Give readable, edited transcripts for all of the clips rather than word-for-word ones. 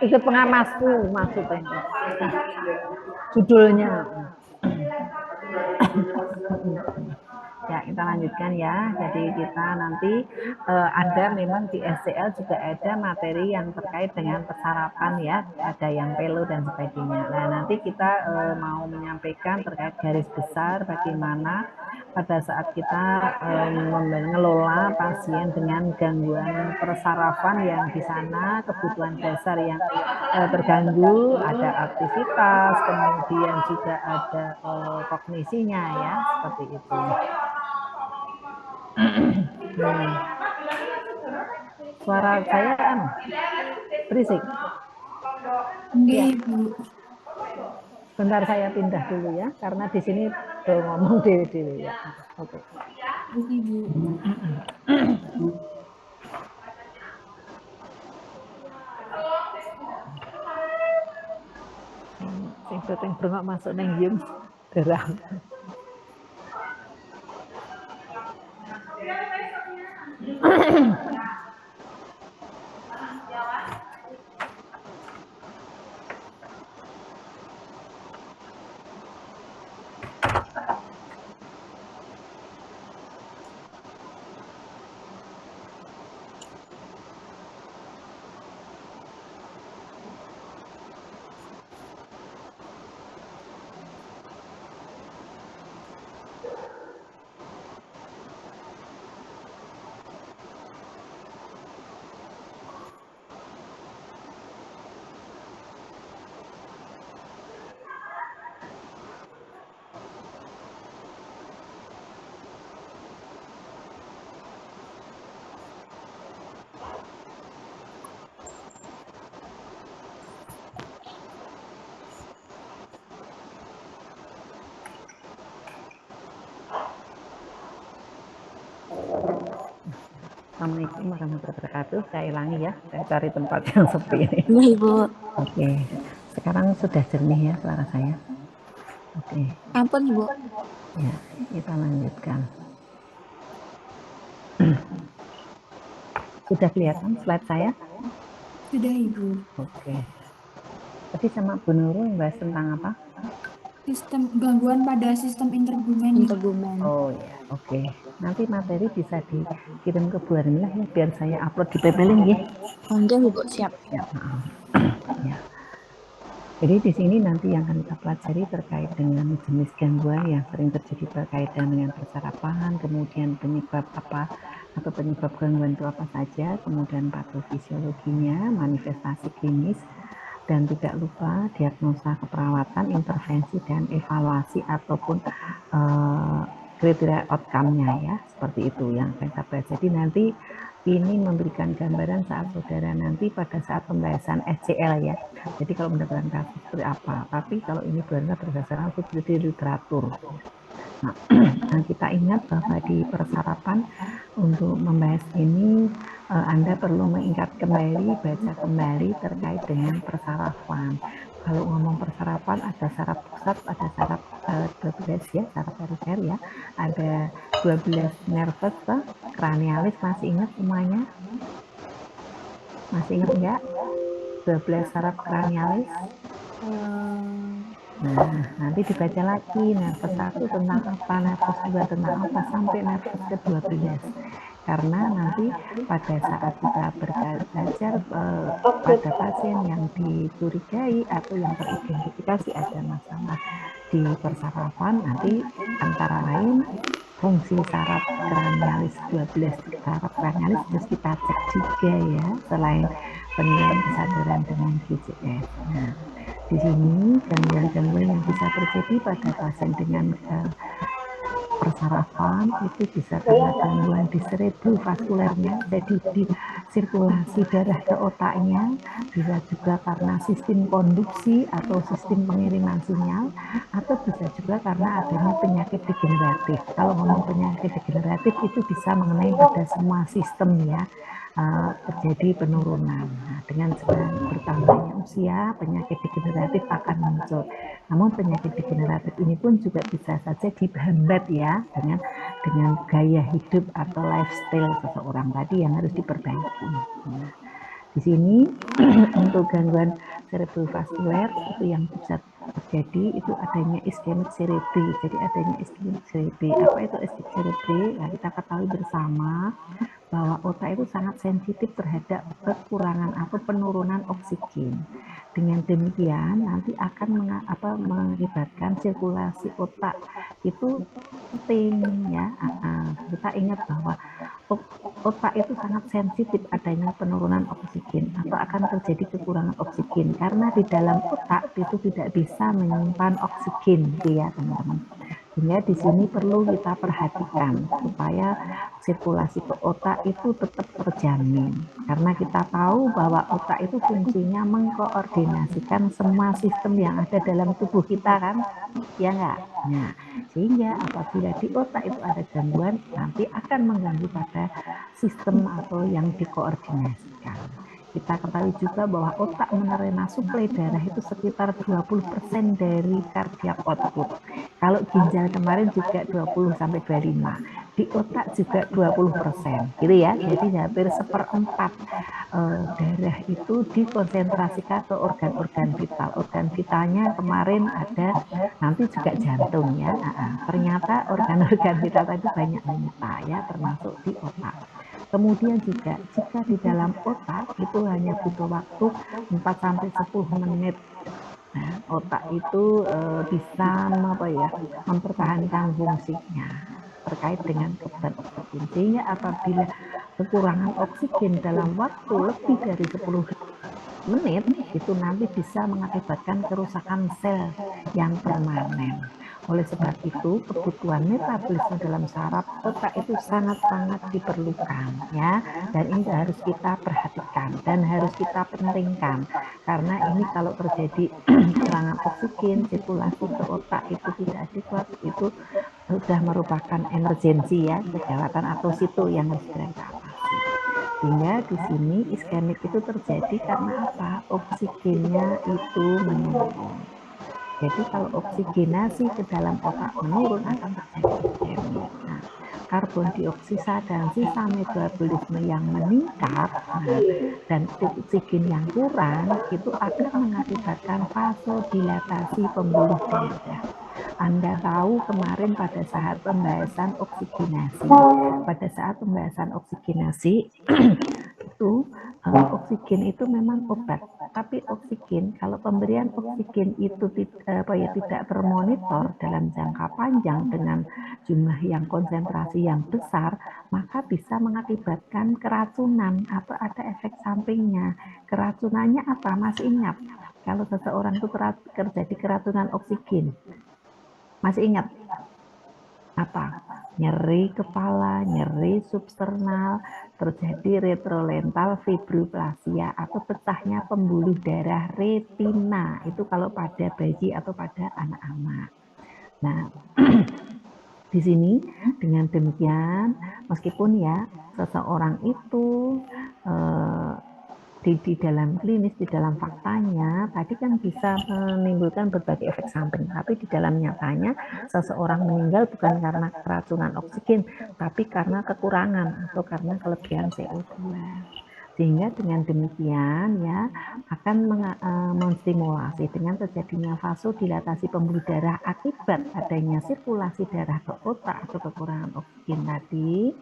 Ikut pengamasku maksudnya. Judulnya. Ya, kita lanjutkan ya. Jadi kita nanti ada memang di SCL juga ada materi yang terkait dengan persarapan ya. Ada yang pelo dan sebagainya. Nah, nanti kita mau menyampaikan terkait garis besar bagaimana pada saat kita mengelola pasien dengan gangguan persarafan yang di sana kebutuhan dasar yang terganggu, ada aktivitas, kemudian juga ada kognisinya ya, seperti itu. Suara saya berisik. Enggak, Ibu. Bentar saya pindah dulu ya, karena di sini ngomong dewe-dewe ya. Oke. Ibu. Sing syuting brengok masuk neng Yung derang. Assalamualaikum warahmatullahi wabarakatuh. Saya ulangi ya, saya cari tempat yang sepi ini. Iya, Ibu. Oke, sekarang sudah jernih ya suara saya. Oke. Ampun, Ibu. Ya, kita lanjutkan. Sudah kelihatan slide saya? Sudah, Ibu. Oke. Tadi sama Bu Nurul bahas tentang apa? Sistem gangguan pada sistem intergumen. Oh ya, oke. Nanti materi bisa dikirim ke Bu Armilah ya, biar saya upload di PPLink ya. Oke, Ibu, siap. Ya, ya. Jadi di sini nanti yang akan kita pelajari terkait dengan jenis gangguan yang sering terjadi berkaitan dengan persarapan, kemudian penyebab apa atau penyebab gangguan itu apa saja, kemudian patofisiologinya, manifestasi klinis, dan tidak lupa diagnosa keperawatan, intervensi, dan evaluasi ataupun kriteria outcome-nya ya, seperti itu yang kita pelajari. Nanti ini memberikan gambaran saat saudara nanti pada saat pembahasan SCL ya. Jadi kalau mendapatkan kasus seperti apa, tapi kalau ini benar berdasarkan studi literatur. Nah, kita ingat bahwa di persarapan untuk membahas ini Anda perlu mengingat kembali, baca kembali terkait dengan persarafan. Kalau ngomong persarapan ada saraf pusat, ada saraf 12 ya, saraf perifer ya, ada 12 nervus, kranialis, masih ingat semuanya? Masih ingat enggak? 12 saraf kranialis. Nah, nanti dibaca lagi nervus 1 tentang apa, nervus 2 tentang apa, sampai nervus ke-12. Karena nanti pada saat kita belajar pada pasien yang dicurigai atau yang teridentifikasi ada masalah di persarafan, nanti antara lain fungsi saraf kranialis 12 saraf kranialis harus kita cek juga ya, selain penilaian kesadaran dengan GCS. Nah, di sini gangguan-gangguan yang bisa terjadi pada pasien dengan persarafan itu bisa karena gangguan di cerebrovaskulernya, jadi di sirkulasi darah ke otaknya, bisa juga karena sistem konduksi atau sistem pengiriman sinyal, atau bisa juga karena adanya penyakit degeneratif. Kalau ngomong penyakit degeneratif itu bisa mengenai pada semua sistem ya, terjadi penurunan. Nah, dengan bertambahnya usia, penyakit degeneratif akan muncul. Namun penyakit degeneratif ini pun juga bisa saja dihambat ya dengan gaya hidup atau lifestyle seseorang tadi yang harus diperbaiki. Di sini untuk gangguan cerebrovaskuler itu yang bisa terjadi itu adanya iskemik cerebri. Jadi adanya iskemik cerebri. Apa itu iskemik cerebri? Nah, kita ketahui bersama bahwa otak itu sangat sensitif terhadap kekurangan atau penurunan oksigen. Dengan demikian nanti akan mengakibatkan sirkulasi otak itu penting ya. Kita ingat bahwa otak itu sangat sensitif adanya penurunan oksigen atau akan terjadi kekurangan oksigen karena di dalam otak itu tidak bisa menyimpan oksigen, gitu ya teman-teman. Sehingga di sini perlu kita perhatikan supaya sirkulasi ke otak itu tetap terjamin. Karena kita tahu bahwa otak itu fungsinya mengkoordinasikan semua sistem yang ada dalam tubuh kita kan, ya enggak? Nah, sehingga apabila di otak itu ada gangguan, nanti akan mengganggu pada sistem atau yang dikoordinasikan. Kita ketahui juga bahwa otak menerima suplai darah itu sekitar 20% dari cardiac output. Kalau ginjal kemarin juga 20-25, di otak juga 20%, gitu ya. Jadi hampir seperempat darah itu dikonsentrasikan ke organ-organ vital. Organ vitalnya kemarin ada, nanti juga jantung ya. Ternyata organ-organ vital tadi banyak menyita ya, termasuk di otak. Kemudian juga jika di dalam otak itu hanya butuh waktu 4-10 menit. Nah, otak itu bisa mempertahankan fungsinya terkait dengan kebutuhan oksigen. Sehingga apabila kekurangan oksigen dalam waktu lebih dari 10 menit itu nanti bisa mengakibatkan kerusakan sel yang permanen. Oleh sebab itu, kebutuhan metabolisme dalam saraf otak itu sangat-sangat diperlukan ya. Dan ini harus kita perhatikan dan harus kita pentingkan. Karena ini kalau terjadi kekurangan oksigen, sirkulasi ke otak itu tidak adekuat, itu sudah merupakan emergensi ya, kegawatan atau situ yang harus segera kita atasi. Sehingga di sini iskemik itu terjadi karena apa? Oksigennya itu menurun. Jadi kalau oksigenasi ke dalam otak menurun akan terjadi iskemik. Nah, karbon dioksida dan sisa metabolisme yang meningkat, dan oksigen yang kurang itu akan mengakibatkan vasodilatasi pembuluh darah. Anda tahu kemarin pada saat pembahasan oksigenasi, itu oksigen itu memang obat, tapi oksigen kalau pemberian oksigen itu tidak termonitor dalam jangka panjang dengan jumlah yang konsentrasi yang besar, maka bisa mengakibatkan keracunan atau ada efek sampingnya. Keracunannya apa? Masih ingat kalau seseorang itu terjadi keracunan oksigen? Masih ingat apa? Nyeri kepala, nyeri substernal, terjadi retrolental fibroplasia atau pecahnya pembuluh darah retina. Itu kalau pada bayi atau pada anak-anak. Nah, di sini dengan demikian, meskipun ya seseorang itu di dalam klinis, di dalam faktanya tadi kan bisa menimbulkan berbagai efek samping, tapi di dalam nyatanya seseorang meninggal bukan karena keracunan oksigen, tapi karena kekurangan atau karena kelebihan CO2. Sehingga dengan demikian ya akan menstimulasi dengan terjadinya vasodilatasi pembuluh darah akibat adanya sirkulasi darah ke otak atau kekurangan oksigen tadi,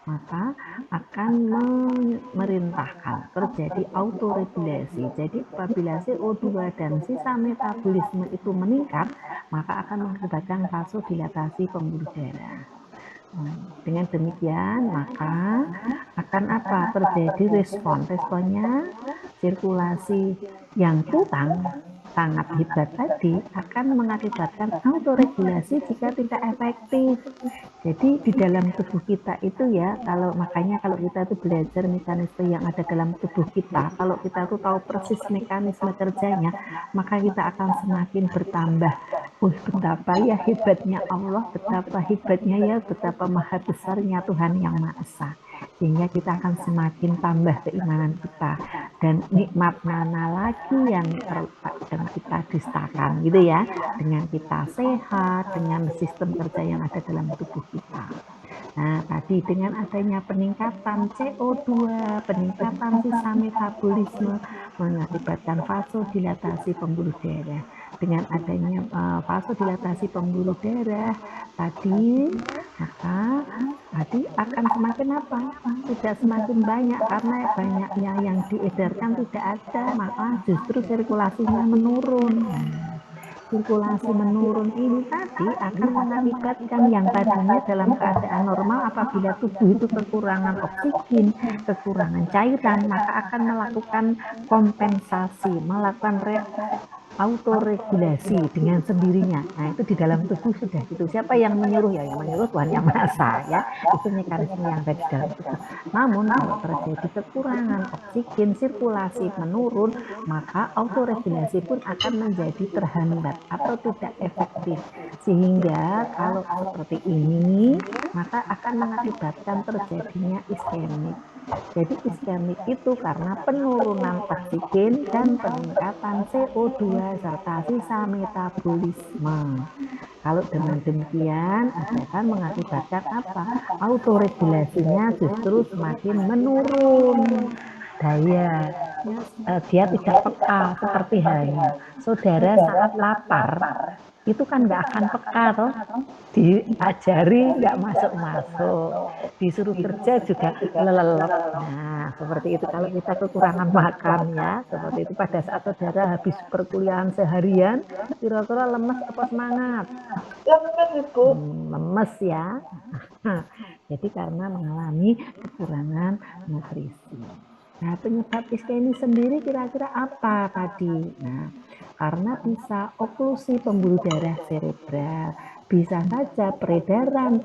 maka akan memerintahkan terjadi autoregulasi. Jadi apabila CO2 dan sisa metabolisme itu meningkat, maka akan mengakibatkan vasodilatasi pembuluh darah. Dengan demikian maka akan apa? Terjadi responnya sirkulasi yang kurang sangat hebat tadi akan mengakibatkan autoregulasi jika tidak efektif. Jadi di dalam tubuh kita itu ya, makanya kalau kita itu belajar mekanisme yang ada dalam tubuh kita, kalau kita tuh tahu persis mekanisme kerjanya, maka kita akan semakin bertambah. Betapa ya hebatnya Allah, betapa hebatnya ya, betapa maha besarnya Tuhan Yang Maha Esa. Sehingga kita akan semakin tambah keimanan kita dan nikmat mana lagi yang kita dustakan gitu ya, dengan kita sehat, dengan sistem kerja yang ada dalam tubuh kita. Nah, tadi dengan adanya peningkatan CO2, peningkatan sisa metabolisme mengakibatkan vasodilatasi pembuluh darah. Dengan adanya vasodilatasi pembuluh darah tadi, maka tadi akan semakin apa? Tidak semakin banyak karena banyaknya yang diedarkan tidak ada, maka justru sirkulasinya menurun. Nah, sirkulasi menurun ini tadi akan mengakibatkan yang tadinya dalam keadaan normal apabila tubuh itu kekurangan oksigen, kekurangan cairan, maka akan melakukan kompensasi, melakukan autoregulasi dengan sendirinya. Nah, itu di dalam tubuh sudah gitu. Siapa yang menyuruh ya? Yang menyuruh Tuhan Yang Maha Esa ya. Itu mekanisme yang ada di dalam tubuh. Namun kalau terjadi kekurangan oksigen, sirkulasi menurun, maka autoregulasi pun akan menjadi terhambat atau tidak efektif. Sehingga kalau seperti ini, maka akan mengakibatkan terjadinya iskemik. Jadi iskemik itu karena penurunan oksigen dan peningkatan CO2 serta sisa metabolisme. Kalau dengan demikian akan mengakibatkan apa? Autoregulasinya justru semakin menurun. Dia tidak peka seperti halnya saudara saat lapar itu kan nggak akan peka toh, diajari nggak masuk-masuk, disuruh kerja juga lelelep. Nah, seperti itu kalau kita kekurangan makan ya, seperti itu pada saat saudara habis perkuliahan seharian, kira-kira lemes apa semangat? Lemes ya. Jadi karena mengalami kekurangan nutrisi. Nah, penyebab iskemi sendiri kira-kira apa tadi? Nah, karena bisa oklusi pembuluh darah serebral, bisa saja peredaran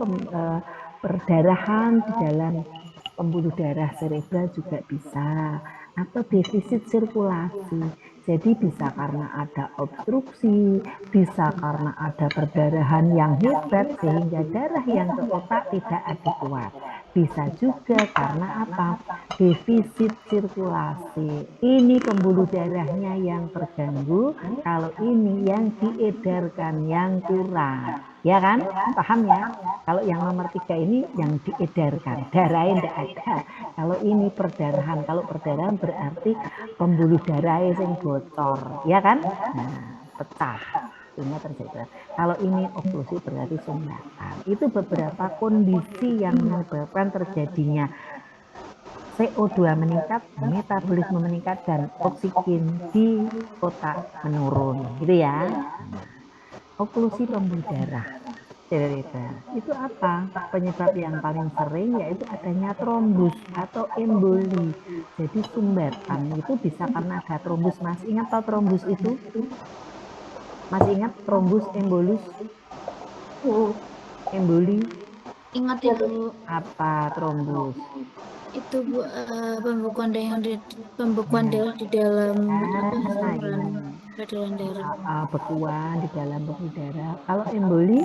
perdarahan di dalam pembuluh darah serebral juga bisa, atau defisit sirkulasi. Jadi bisa karena ada obstruksi, bisa karena ada perdarahan yang hebat sehingga darah yang ke otak tidak adekuat. Bisa juga karena apa? Defisit sirkulasi. Ini pembuluh darahnya yang terganggu, kalau ini yang diedarkan yang kurang. Ya kan? Paham ya? Kalau yang nomor 3 ini yang diedarkan, darahnya tidak ada. Kalau ini perdarahan, kalau perdarahan berarti pembuluh darah yang bocor, ya kan? Nah, pecah. Sehingga terjadi. Kalau ini oklusi berarti sumbatan. Itu beberapa kondisi yang menyebabkan terjadinya CO2 meningkat, metabolisme meningkat, dan oksigen di otak menurun, gitu ya. Oklusi pembuluh darah. Itu apa? Penyebab yang paling sering yaitu adanya trombus atau emboli. Jadi sumbatan itu bisa karena ada trombus. Masih ingat tahu trombus itu? Masih ingat trombus, embolus? Emboli? Ingat itu. Apa trombus? Itu Bu, pembekuan darah di dalam saluran peredaran darah. Bekuan di dalam pembuluh darah. Kalau emboli?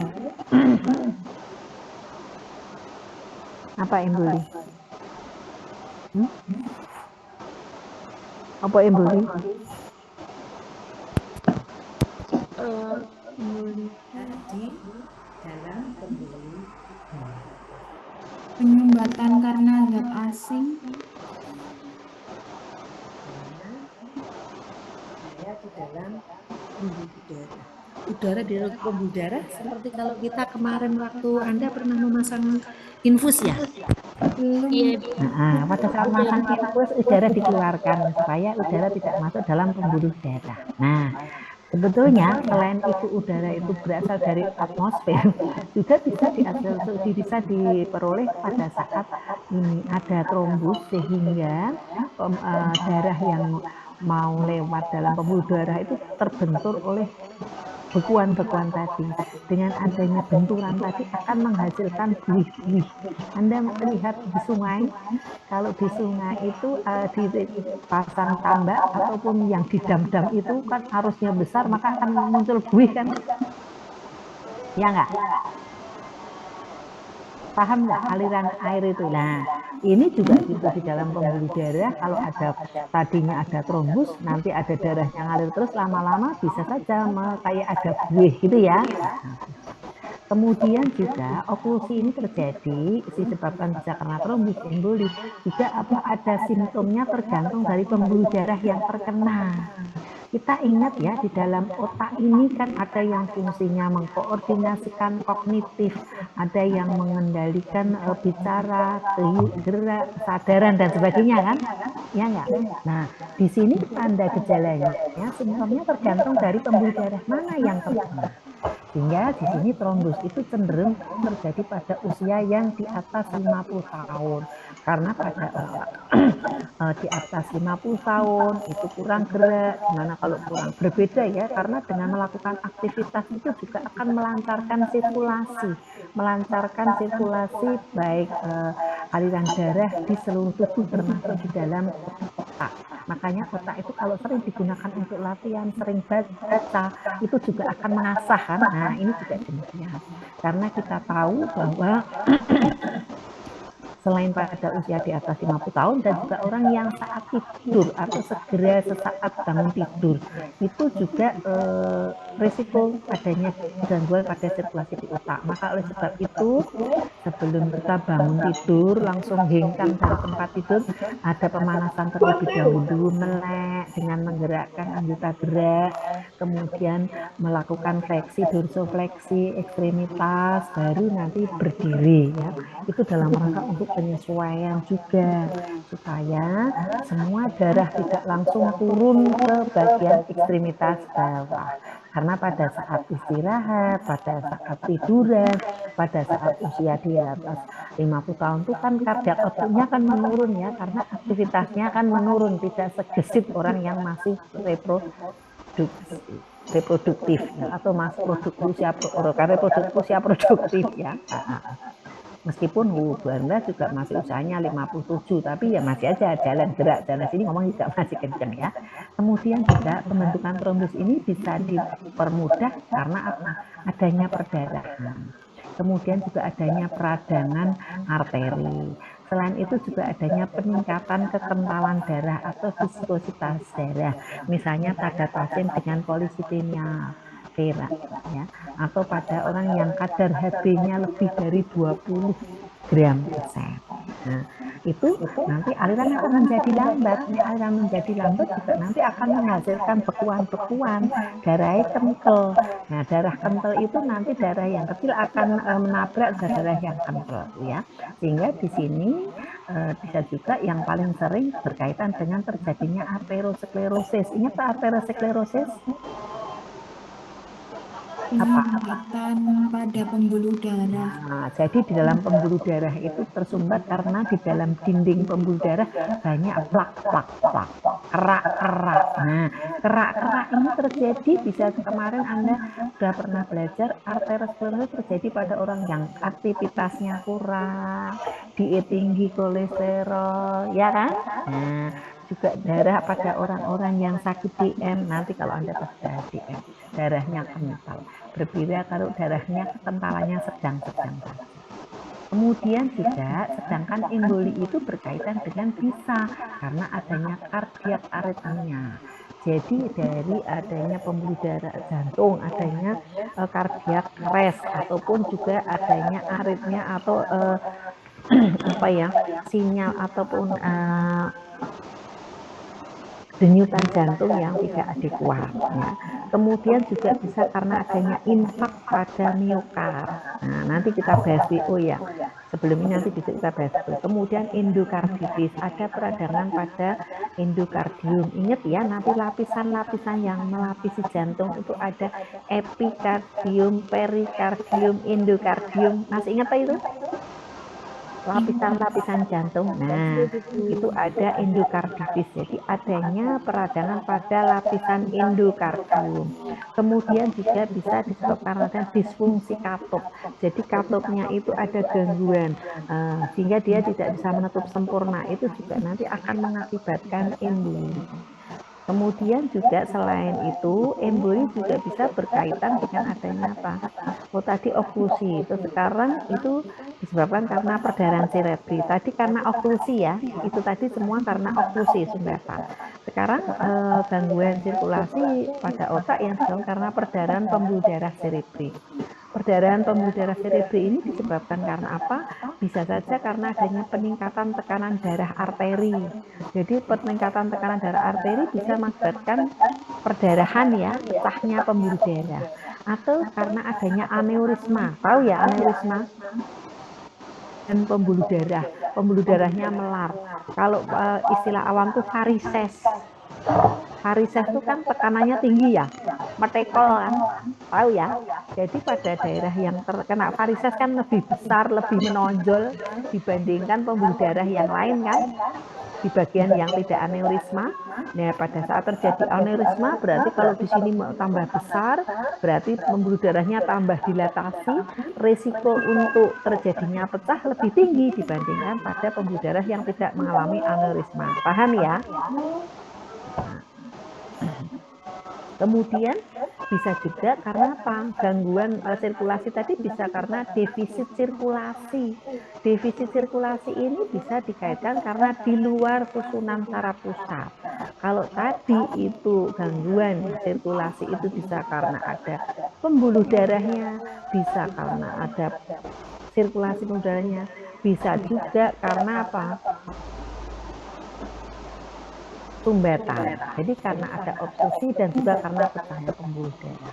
Apa emboli? Apa emboli? Emboli di dalam pembuluh penyumbatan karena zat asing. Di dalam pembuluh darah. Udara di dalam pembuluh darah seperti kalau kita kemarin waktu Anda pernah memasang infus ya? Iya. Nah, pada saat memasang infus udara dikeluarkan supaya udara tidak masuk dalam pembuluh darah. Nah, sebetulnya selain itu udara itu berasal dari atmosfer, juga bisa diperoleh pada saat ini ada trombus sehingga darah yang mau lewat dalam pembuluh darah itu terbentur oleh bekuan-bekuan tadi. Dengan adanya benturan tadi akan menghasilkan buih-buih. Anda melihat di sungai, kalau di sungai itu dipasang tambak ataupun yang di dam-dam itu kan arusnya besar, maka akan muncul buih kan? Ya enggak? Paham nggak aliran air itu? Nah, ini juga gitu di dalam pembuluh darah. Kalau ada tadinya ada trombus, nanti ada darahnya ngalir terus lama-lama bisa saja kayak ada buih gitu ya. Kemudian juga oklusi ini terjadi disebabkan bisa karena trombus, emboli, juga apa ada simptomnya tergantung dari pembuluh darah yang terkena. Kita ingat ya, di dalam otak ini kan ada yang fungsinya mengkoordinasikan kognitif, ada yang mengendalikan bicara, gerak, kesadaran dan sebagainya kan? Ya enggak? Nah, di sini tanda gejalanya, simptomnya tergantung dari pembuluh darah mana yang terkena. Sehingga di sini trombus itu cenderung terjadi pada usia yang di atas 50 tahun. Karena pada orang di atas 50 tahun itu kurang gerak, gimana kalau kurang berbeda ya, karena dengan melakukan aktivitas itu juga akan melancarkan sirkulasi baik aliran darah di seluruh tubuh termasuk di dalam otak. Makanya otak itu kalau sering digunakan untuk latihan, sering baca, itu juga akan mengasah kan. Nah, ini juga demikian. Karena kita tahu bahwa selain pada usia di atas 50 tahun dan juga orang yang saat tidur atau segera sesaat bangun tidur itu juga risiko adanya gangguan pada sirkulasi di otak. Maka oleh sebab itu sebelum kita bangun tidur langsung hengkang dari tempat tidur, ada pemanasan terlebih dahulu, melek dengan menggerakkan anggota gerak, kemudian melakukan fleksi, dorsofleksi, ekstremitas, baru nanti berdiri ya. Itu dalam rangka untuk penyesuaian juga supaya semua darah tidak langsung turun ke bagian ekstremitas bawah. Karena pada saat istirahat, pada saat tiduran, pada saat usia di atas 50 tahun itu kan kardiak output-nya kan menurun ya, karena aktivitasnya kan menurun, tidak segesit orang yang masih reproduktif ya, atau masih usia produktif ya. Meskipun Bu Anda juga masih usianya 57, tapi ya masih aja jalan gerak, jalan sini ngomong juga masih kenceng ya. Kemudian juga pembentukan trombus ini bisa dipermudah karena apa? Adanya perdarahan. Kemudian juga adanya peradangan arteri. Selain itu juga adanya peningkatan kekentalan darah atau viskositas darah. Misalnya pada pasien dengan polisipemia vera ya, atau pada orang yang kadar Hb-nya lebih dari 20 gram per set. Nah, itu nanti aliran akan menjadi lambat. Ini aliran menjadi lambat juga nanti akan menghasilkan bekuan-bekuan, darah kental. Nah, darah kental itu nanti darah yang kecil akan menabrak darah yang kental ya. Sehingga di sini bisa juga yang paling sering berkaitan dengan terjadinya arteriosklerosis. Ingat arteriosklerosis? Apa? Penyumbatan pada pembuluh darah. Nah, jadi di dalam pembuluh darah itu tersumbat karena di dalam dinding pembuluh darah banyak plak-plak, kerak-kerak. Nah, kerak-kerak ini terjadi bisa kemarin Anda sudah pernah belajar arteriosklerosis terjadi pada orang yang aktivitasnya kurang, diet tinggi, kolesterol, ya kan? Nah, juga darah pada orang-orang yang sakit DM. Nanti kalau Anda sudah DM, darahnya kental. Berbeda kalau darahnya kekentalannya sedang-sedang saja. Kemudian juga sedangkan emboli itu berkaitan dengan bisa karena adanya kardiak aritmia. Jadi dari adanya pembuluh darah jantung, adanya kardiak arrest ataupun juga adanya aritmia atau apa ya, sinyal ataupun denyutan jantung yang tidak adekuat ya. Kemudian juga bisa karena adanya infak pada miokard. Nah, nanti kita bahas WO ya. Sebelum ini nanti bisa kita bahas itu. Kemudian endokarditis, ada peradangan pada endokardium. Ingat ya, nanti lapisan-lapisan yang melapisi jantung itu ada epikardium, perikardium, endokardium. Masih ingat itu? Lapisan-lapisan jantung. Nah, itu ada endokarditis. Jadi adanya peradangan pada lapisan endokardium. Kemudian juga bisa disebabkan ada disfungsi katup. Jadi katupnya itu ada gangguan sehingga dia tidak bisa menutup sempurna. Itu juga nanti akan mengakibatkan emboli. Kemudian juga selain itu, emboli juga bisa berkaitan dengan adanya apa? Oh tadi oklusi, itu sekarang itu disebabkan karena perdarahan cerebri. Tadi karena oklusi ya, itu tadi semua karena oklusi sumbatan. Sekarang gangguan sirkulasi pada otak yang disebabkan karena perdarahan pembuluh darah cerebri. Perdarahan pembuluh darah serebre ini disebabkan karena apa? Bisa saja karena adanya peningkatan tekanan darah arteri. Jadi peningkatan tekanan darah arteri bisa mengakibatkan perdarahan ya, pecahnya pembuluh darah. Atau karena adanya aneurisma. Tahu ya aneurisma? Dan pembuluh darahnya melar. Kalau istilah awam tuh varises. Varises itu kan tekanannya tinggi ya, metekol kan, tahu ya. Jadi pada daerah yang terkena varises kan lebih besar, lebih menonjol dibandingkan pembuluh darah yang lain kan, di bagian yang tidak aneurisma. Nah, pada saat terjadi aneurisma berarti kalau di sini tambah besar, berarti pembuluh darahnya tambah dilatasi, risiko untuk terjadinya pecah lebih tinggi dibandingkan pada pembuluh darah yang tidak mengalami aneurisma. Paham ya? Kemudian bisa juga karena apa? Gangguan sirkulasi tadi bisa karena defisit sirkulasi. Defisit sirkulasi ini bisa dikaitkan karena di luar susunan saraf pusat. Kalau tadi itu gangguan sirkulasi itu bisa karena ada pembuluh darahnya, bisa karena ada sirkulasi pembuluh darahnya, bisa juga karena apa? Sumbatan. Jadi karena ada obstruksi dan juga karena pecahnya pembuluh darah.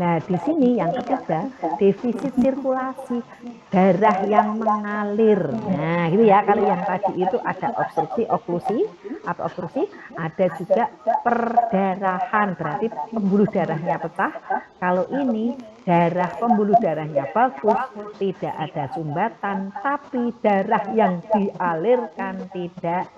Nah, di sini yang ketiga, defisit sirkulasi darah yang mengalir. Nah, gitu ya. Kalau yang tadi itu ada obstruksi, oklusi atau obstruksi, ada juga perdarahan, berarti pembuluh darahnya pecah. Kalau ini darah pembuluh darahnya bagus, tidak ada sumbatan, tapi darah yang dialirkan tidak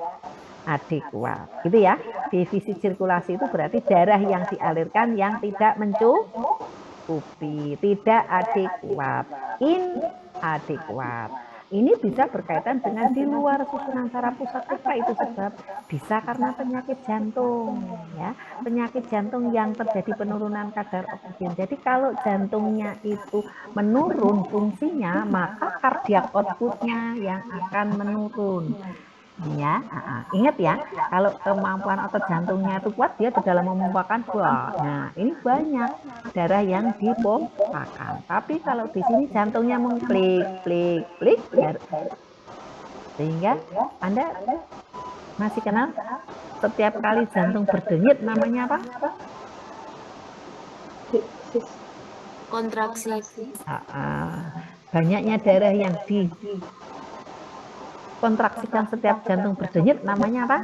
adekuat, gitu ya. Defisit sirkulasi itu berarti darah yang dialirkan yang tidak mencukupi, tidak adekuat, inadekuat. Ini bisa berkaitan dengan di luar susunan saraf pusat. Apa itu sebab? Bisa karena penyakit jantung, ya. Penyakit jantung yang terjadi penurunan kadar oksigen. Jadi kalau jantungnya itu menurun fungsinya, maka kardiak outputnya yang akan menurun. Ya, ingat ya, kalau kemampuan otot jantungnya itu kuat, dia di dalam memompakan buah. Nah, ini banyak darah yang dipompakan. Tapi kalau di sini jantungnya mengklik, klik, klik, sehingga Anda masih kenal setiap kali jantung berdenyut namanya apa? Kontraksi. Banyaknya darah yang kontraksikan setiap jantung berdenyut namanya apa?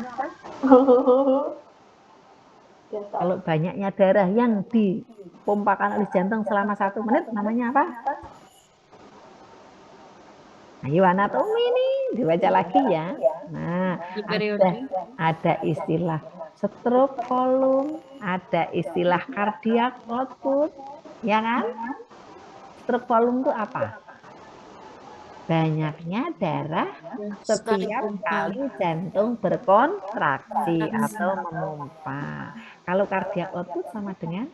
Kalau banyaknya darah yang dipompakan oleh jantung selama 1 menit namanya apa? Ayo anatomi ini dibaca lagi ya. Nah, ada istilah stroke volume, ada istilah cardiac output, ya kan? Stroke volume itu apa? Banyaknya darah setiap kali jantung berkontraksi atau memompa. Kalau cardiac output sama dengan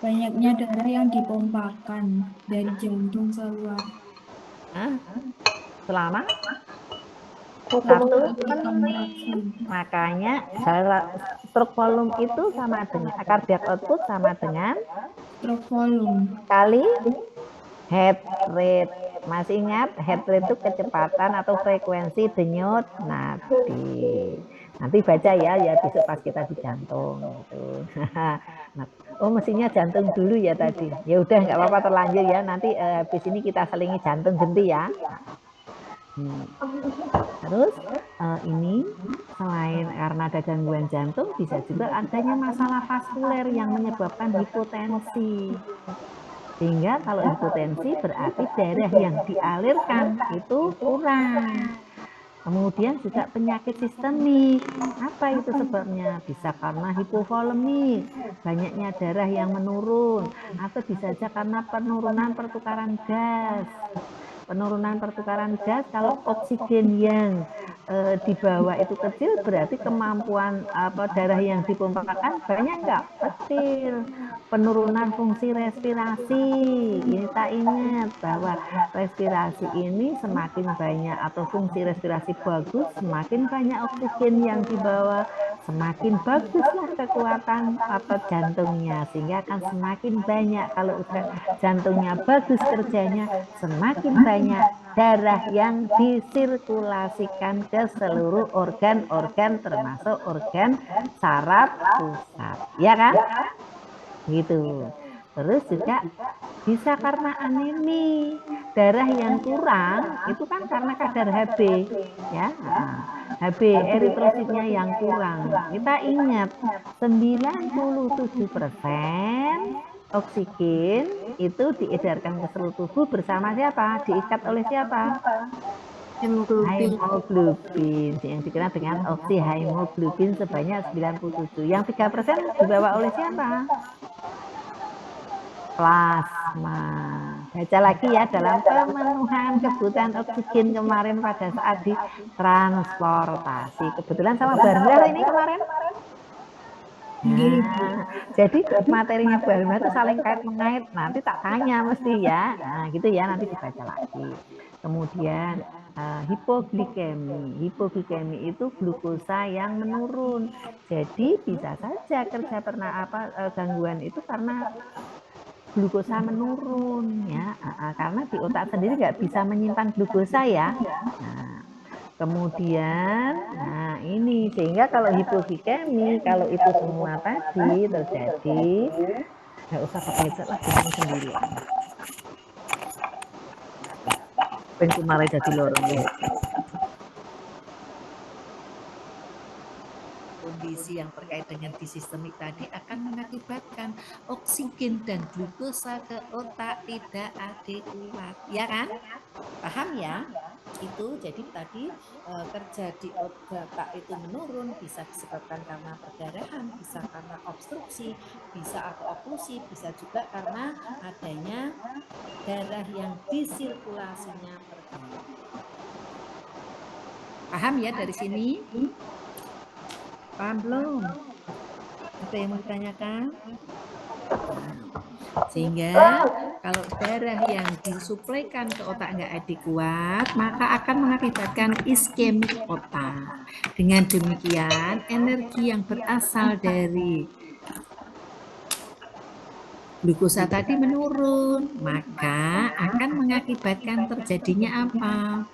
banyaknya darah yang dipompakan dari jantung keluar selama 1 menit. Makanya stroke volume itu sama dengan cardiac output sama dengan stroke volume kali heart rate. Masih ingat heart rate itu kecepatan atau frekuensi denyut nadi. Nanti baca ya besok pas kita di jantung gitu. Oh mestinya jantung dulu ya tadi. Ya udah nggak apa-apa terlanjur ya. Nanti habis ini kita selingi jantung ganti ya. Terus ini selain karena ada gangguan jantung, bisa juga adanya masalah vaskuler yang menyebabkan hipotensi. Sehingga kalau hipotensi berarti darah yang dialirkan itu kurang. Kemudian juga penyakit sistemik. Apa itu sebabnya? Bisa karena hipovolemik, banyaknya darah yang menurun, atau bisa saja karena penurunan pertukaran gas. Penurunan pertukaran gas, kalau oksigen yang di bawah itu kecil, berarti kemampuan darah yang dipompakan banyak enggak? Kecil. Penurunan fungsi respirasi. Ini tak ingat bahwa respirasi ini semakin banyak atau fungsi respirasi bagus, semakin banyak oksigen yang dibawa, semakin baguslah kekuatan jantungnya, sehingga akan semakin banyak. Kalau jantungnya bagus kerjanya, semakin banyak darah yang disirkulasikan ke seluruh organ-organ termasuk organ saraf pusat, ya kan? Gitu. Terus juga bisa karena anemi, darah yang kurang itu kan karena kadar Hb, ya. Hb eritrositnya yang kurang. Kita ingat 97% oksigen itu diedarkan ke seluruh tubuh bersama siapa? Diikat oleh siapa? Hemoglobin, yang dikenal dengan oksihemoglobin sebanyak 97. Yang 3% dibawa oleh siapa? Plasma. Baca lagi ya, dalam pemenuhan kebutuhan oksigen kemarin pada saat ditransportasi. Kebetulan sama Barla ini kemarin. Nah, jadi materinya Barla itu saling kait-mengait. Nanti tak tanya mesti ya. Nah, gitu ya, nanti dibaca lagi. Kemudian hipoglikemi. Hipoglikemi itu glukosa yang menurun. Jadi bisa saja kerja gangguan itu karena glukosa menurun ya, karena di otak sendiri nggak bisa menyimpan glukosa ya. Nah, kemudian, ini sehingga kalau hipoglikemi, kalau itu semua tadi terjadi, nggak usah pakai headset lah, bilang sendiri. Pencemaran jadi lorong ya. Kondisi yang terkait dengan disistemik tadi akan mengakibatkan oksigen dan glukosa ke otak tidak adekuat, ya kan? Paham ya? Itu jadi tadi kerja di otak itu menurun, bisa disebabkan karena perdarahan, bisa karena obstruksi, bisa atau oklusi, bisa juga karena adanya darah yang disirkulasinya terganggu. Paham ya dari sini? Paham belum? Ada yang mau ditanyakan? Sehingga kalau darah yang disuplaikan ke otak nggak adekuat, maka akan mengakibatkan iskemik otak. Dengan demikian, energi yang berasal dari glukosa tadi menurun, maka akan mengakibatkan terjadinya apa?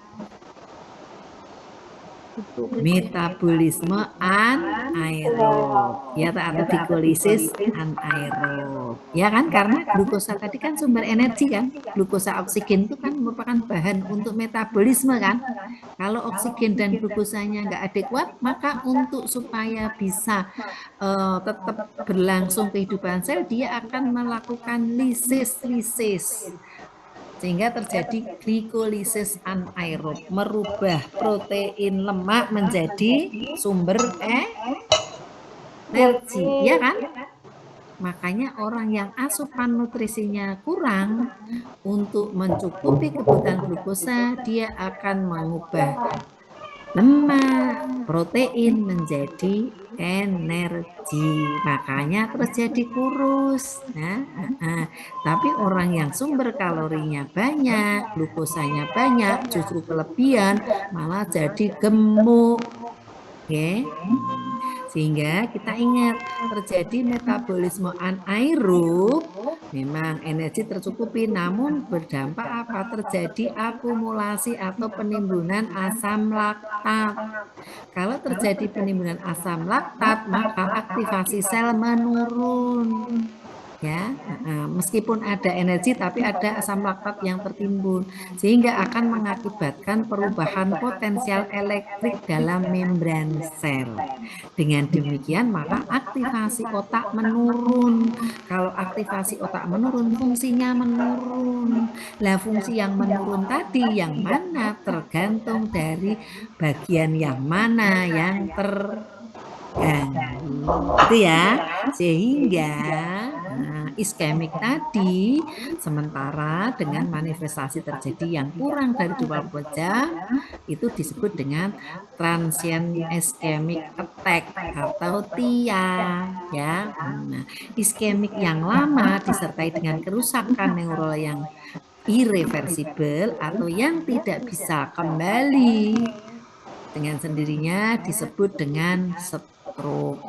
Metabolisme anaerob, ya, atau glikolisis anaerob, ya kan, karena glukosa tadi kan sumber energi kan, glukosa oksigen itu kan merupakan bahan untuk metabolisme kan. Kalau oksigen dan glukosanya nggak adekuat, maka untuk supaya bisa tetap berlangsung kehidupan sel, dia akan melakukan lisis sehingga terjadi glikolisis anaerob, merubah protein lemak menjadi sumber energi, ya kan? Makanya orang yang asupan nutrisinya kurang, untuk mencukupi kebutuhan glukosa, dia akan mengubah lemak, protein menjadi energi, makanya terjadi kurus. Tapi orang yang sumber kalorinya banyak, glukosanya banyak, justru kelebihan, malah jadi gemuk. Oke. Sehingga kita ingat, terjadi metabolisme anaerob, memang energi tercukupi, namun berdampak apa? Terjadi akumulasi atau penimbunan asam laktat. Kalau terjadi penimbunan asam laktat, maka aktivasi sel menurun. Ya, meskipun ada energi tapi ada asam laktat yang tertimbun, sehingga akan mengakibatkan perubahan potensial elektrik dalam membran sel. Dengan demikian maka aktivasi otak menurun. Kalau aktivasi otak menurun, fungsinya menurun. Lah fungsi yang menurun tadi yang mana? Tergantung dari bagian yang mana yang terganggu, itu ya. Sehingga Nah, iskemik tadi sementara dengan manifestasi terjadi yang kurang dari 24 jam itu disebut dengan transient ischemic attack atau TIA ya. Nah, iskemik yang lama disertai dengan kerusakan neural yang irreversibel atau yang tidak bisa kembali dengan sendirinya disebut dengan stroke.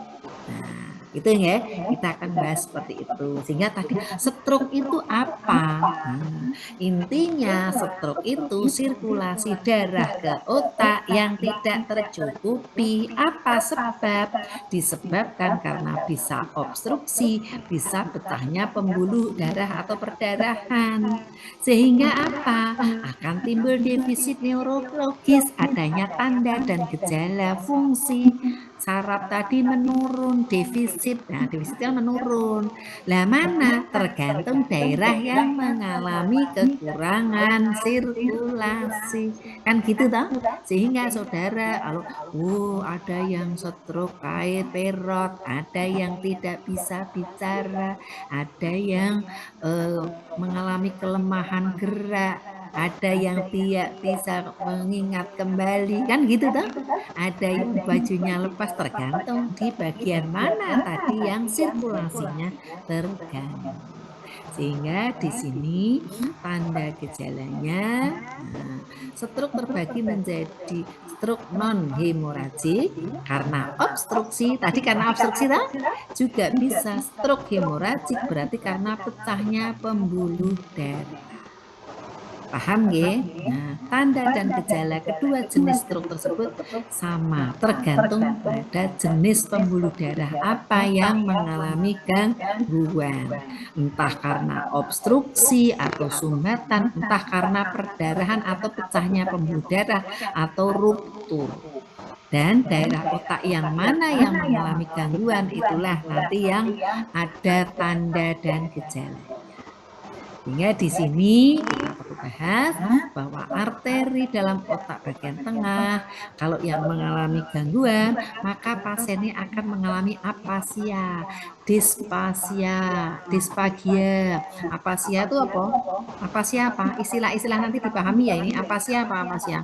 Nah, itu ya, kita akan bahas seperti itu. Sehingga tadi stroke itu apa? Nah, intinya stroke itu sirkulasi darah ke otak yang tidak tercukupi. Apa sebab? Disebabkan karena bisa obstruksi, bisa pecahnya pembuluh darah atau perdarahan. Sehingga apa? Akan timbul defisit neurologis, adanya tanda dan gejala fungsi saraf tadi menurun, defisit. Nah, defisitnya menurun. Lah mana? Tergantung daerah yang mengalami kekurangan sirkulasi. Kan gitu toh? Sehingga saudara kalau ada yang stroke kayak perot, ada yang tidak bisa bicara, ada yang mengalami kelemahan gerak, ada yang tidak bisa mengingat kembali, kan gitu toh? Ada yang bajunya lepas, tergantung di bagian mana tadi yang sirkulasinya terganggu. Sehingga di sini tanda gejalanya, stroke terbagi menjadi stroke non hemoragik karena obstruksi. Tadi karena obstruksi toh? Juga bisa stroke hemoragik berarti karena pecahnya pembuluh darah. Paham nggih? Nah, tanda dan gejala kedua jenis stroke tersebut sama, tergantung pada jenis pembuluh darah apa yang mengalami gangguan. Entah karena obstruksi atau sumbatan, entah karena perdarahan atau pecahnya pembuluh darah atau ruptur. Dan daerah otak yang mana yang mengalami gangguan itulah nanti yang ada tanda dan gejala. Sehingga di sini kita perlu bahas bahwa arteri dalam otak bagian tengah kalau yang mengalami gangguan maka pasiennya akan mengalami apasia, disfagia. Apasia itu apa? Apasia apa? Istilah-istilah nanti dipahami ya ini. Apasia apa apasia?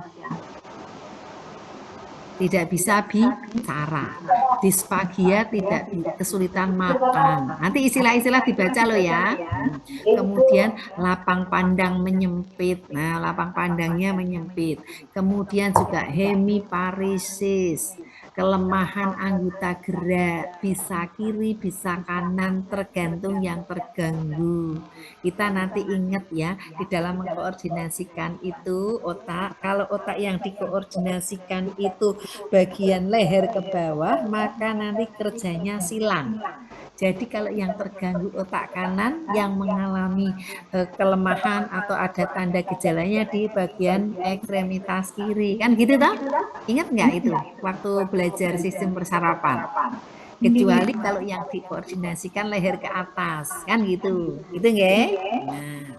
Tidak bisa bicara, disfagia tidak kesulitan makan. Nanti istilah-istilah dibaca loh ya. Kemudian lapang pandang menyempit. Nah, lapang pandangnya menyempit. Kemudian juga hemiparesis, kelemahan anggota gerak, bisa kiri, bisa kanan, tergantung yang terganggu. Kita nanti ingat ya, di dalam mengkoordinasikan itu otak, kalau otak yang dikoordinasikan itu bagian leher ke bawah, maka nanti kerjanya silang. Jadi kalau yang terganggu otak kanan yang mengalami kelemahan atau ada tanda gejalanya di bagian ekstremitas kiri, kan gitu toh? Ingat nggak itu waktu belajar sistem persarapan? Kecuali kalau yang dikoordinasikan leher ke atas, kan gitu, gitu nggak? Nah,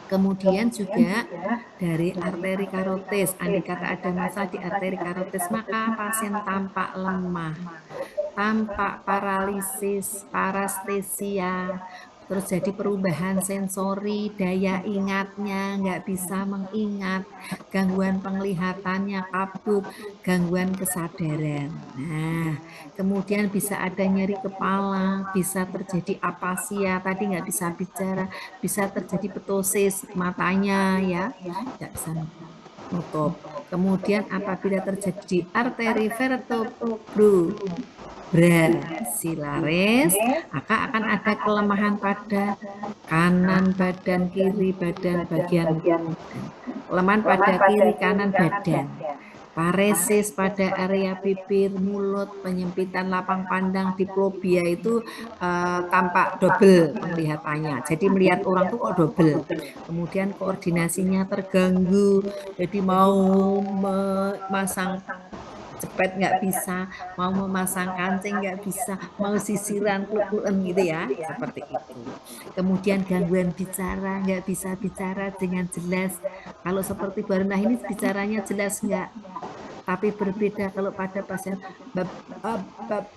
kemudian juga dari arteri karotis, andai kata ada masalah di arteri karotis, maka pasien tampak lemah, tampak paralisis, parestesia, terus jadi perubahan sensori, daya ingatnya nggak bisa mengingat, gangguan penglihatannya kabut, gangguan kesadaran. Nah, kemudian bisa ada nyeri kepala, bisa terjadi apasia, tadi nggak bisa bicara, bisa terjadi ptosis matanya ya, nggak bisa nutup. Kemudian apabila terjadi arteri vertebrosilaris, maka akan ada kelemahan pada kanan badan, kiri badan, bagian kelemahan pada kiri kanan badan. Paresis pada area bibir, mulut, penyempitan lapang pandang, diplopia itu tampak double penglihatannya. Jadi melihat orang tuh kok double. Kemudian koordinasinya terganggu, jadi mau memasang cepet nggak bisa, mau memasang kancing nggak bisa, mau sisiran kuluan gitu ya, seperti itu. Kemudian gangguan bicara, nggak bisa bicara dengan jelas. Kalau seperti Barunah ini bicaranya jelas nggak? Tapi berbeda kalau pada pasien bab, bab.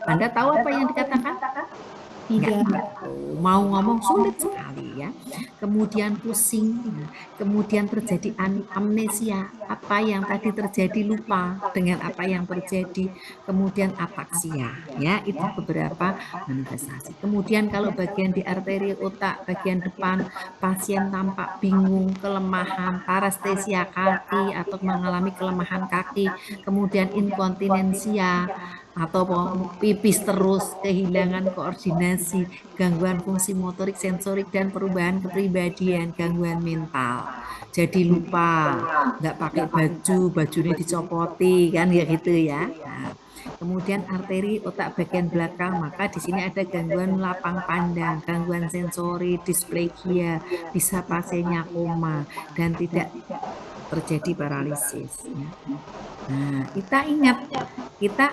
Anda tahu apa yang dikatakan? Tidak. Mau ngomong sulit sekali ya. Kemudian pusing, kemudian terjadi amnesia, apa yang tadi terjadi lupa dengan apa yang terjadi, kemudian apaksia, ya itu beberapa manifestasi. Kemudian kalau bagian di arteri otak bagian depan, pasien tampak bingung, kelemahan, parestesia kaki atau mengalami kelemahan kaki, kemudian inkontinensia atau pipis terus, kehilangan koordinasi, gangguan fungsi motorik, sensorik, dan perubahan kepribadian, gangguan mental. Jadi lupa, nggak pakai baju, bajunya dicopoti, kan ya gitu ya. Nah, kemudian arteri otak bagian belakang, maka di sini ada gangguan lapang pandang, gangguan sensori, displegia, bisa pasiennya koma, dan tidak terjadi paralisis. Ya. Nah, kita ingat,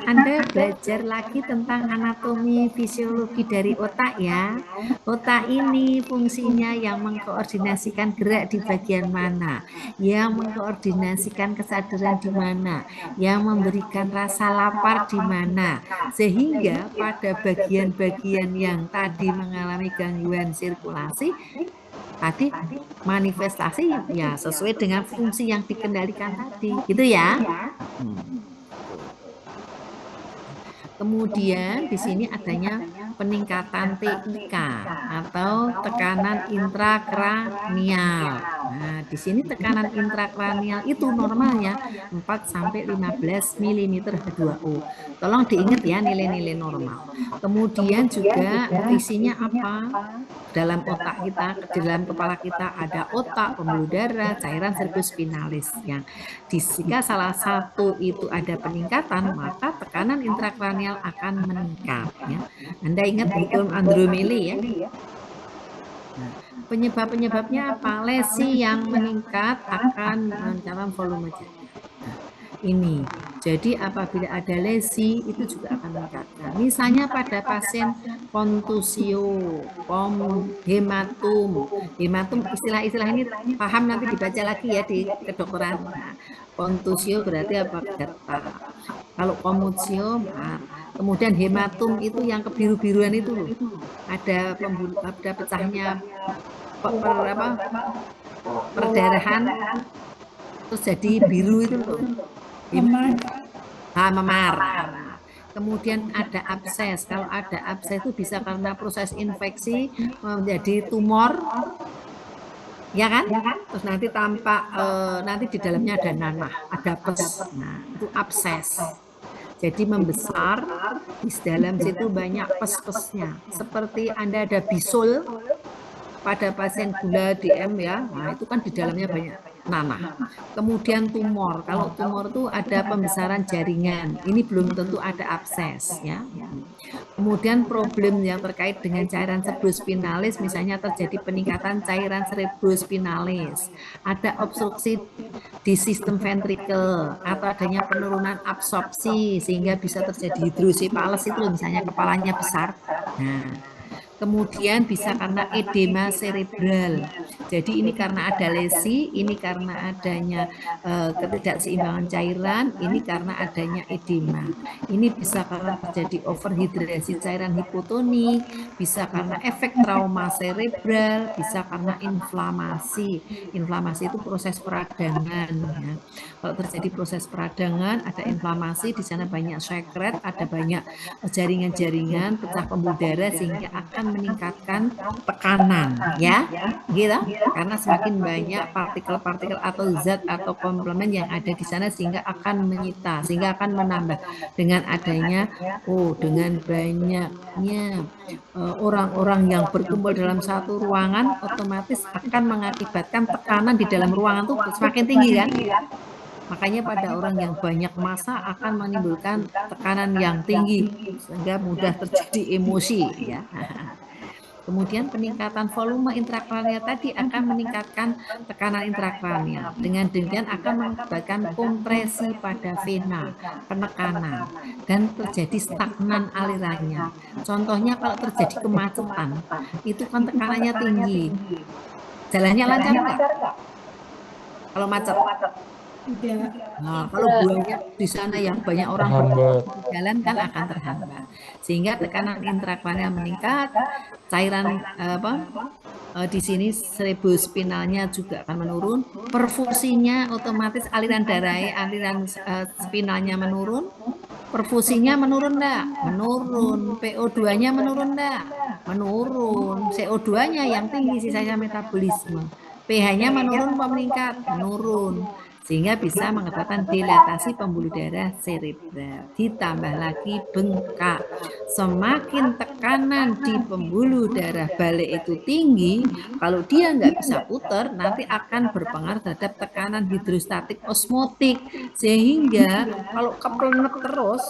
Anda belajar lagi tentang anatomi fisiologi dari otak ya. Otak ini fungsinya yang mengkoordinasikan gerak di bagian mana, yang mengkoordinasikan kesadaran di mana, yang memberikan rasa lapar di mana, sehingga pada bagian-bagian yang tadi mengalami gangguan sirkulasi, tadi manifestasi ya sesuai dengan fungsi yang dikendalikan tadi, gitu ya. Kemudian di sini adanya peningkatan TIK atau tekanan intrakranial. Nah, di sini tekanan intrakranial itu normalnya 4 sampai 15 mm H2O. Tolong diingat ya nilai-nilai normal. Kemudian juga isinya apa? Dalam otak kita, di dalam kepala kita ada otak, pembuluh darah, cairan cerebrospinalis yang jika salah satu itu ada peningkatan, maka tekanan intrakranial akan meningkat. Ya. Anda ingat hukum Andromeda ya? Nah, penyebab-penyebabnya apa? Lesi yang meningkat akan mencapai volume jaringan. Nah, ini. Jadi apabila ada lesi itu juga akan meningkatkan. Misalnya pada pasien kontusio, hematum. Hematum istilah-istilah ini paham nanti dibaca lagi ya di kedokteran. Nah, kontusio berarti apa? Getah. Kalau komutio, kemudian hematum itu yang kebiru-biruan itu loh. Ada pecahnya perdarahan terus jadi biru itu loh. Memar. Kemudian ada abses. Kalau ada abses itu bisa karena proses infeksi menjadi tumor, ya kan? Terus nanti tampak nanti di dalamnya ada nanah, ada pes. Nah, itu abses. Jadi membesar, di dalam situ banyak pes-pesnya. Seperti Anda ada bisul pada pasien gula DM ya, nah itu kan di dalamnya banyak nanah. Kemudian tumor, kalau tumor itu ada pembesaran jaringan, ini belum tentu ada abses ya. Kemudian problem yang terkait dengan cairan cerebrospinalis, misalnya terjadi peningkatan cairan cerebrospinalis, ada obstruksi di sistem ventrikel atau adanya penurunan absorpsi sehingga bisa terjadi hidrosefalus itu misalnya kepalanya besar. Nah, kemudian bisa karena edema cerebral. Jadi ini karena ada lesi, ini karena adanya ketidakseimbangan cairan, ini karena adanya edema. Ini bisa karena terjadi overhidrasi cairan hipotonik, bisa karena efek trauma cerebral, bisa karena inflamasi. Inflamasi itu proses peradangan. Ya. Kalau terjadi proses peradangan, ada inflamasi, di sana banyak sekret, ada banyak jaringan-jaringan, pecah pembuluh darah sehingga akan meningkatkan tekanan ya gitu karena semakin banyak partikel-partikel atau zat atau komplemen yang ada di sana sehingga akan menyita sehingga akan menambah dengan adanya dengan banyaknya orang-orang yang berkumpul dalam satu ruangan otomatis akan mengakibatkan tekanan di dalam ruangan itu semakin tinggi kan. Makanya pada orang yang banyak massa akan menimbulkan tekanan yang tinggi sehingga mudah terjadi emosi ya. Kemudian peningkatan volume intrakranial tadi akan meningkatkan tekanan intrakranial. Dengan demikian akan mengakibatkan kompresi pada vena, penekanan, dan terjadi stagnan alirannya. Contohnya kalau terjadi kemacetan, itu kan tekanannya tinggi. Jalannya lancar enggak? Kalau macet. Tidak. Nah, kalau buaya di sana yang banyak orang Terhambat. berjalan kan akan terhambat. Sehingga tekanan intrakranial meningkat, cairan di sini cerebrospinalnya juga akan menurun, perfusinya otomatis aliran darah, aliran spinalnya menurun, perfusinya menurun enggak? Menurun. PO2-nya menurun enggak? Menurun. CO2-nya yang tinggi sisanya metabolisme. pH-nya menurun apa meningkat? Menurun. Sehingga bisa mengakibatkan dilatasi pembuluh darah serebral. Ditambah lagi bengkak. Semakin tekanan di pembuluh darah balik itu tinggi, kalau dia nggak bisa putar, nanti akan berpengaruh terhadap tekanan hidrostatik osmotik. Sehingga kalau keplenet terus,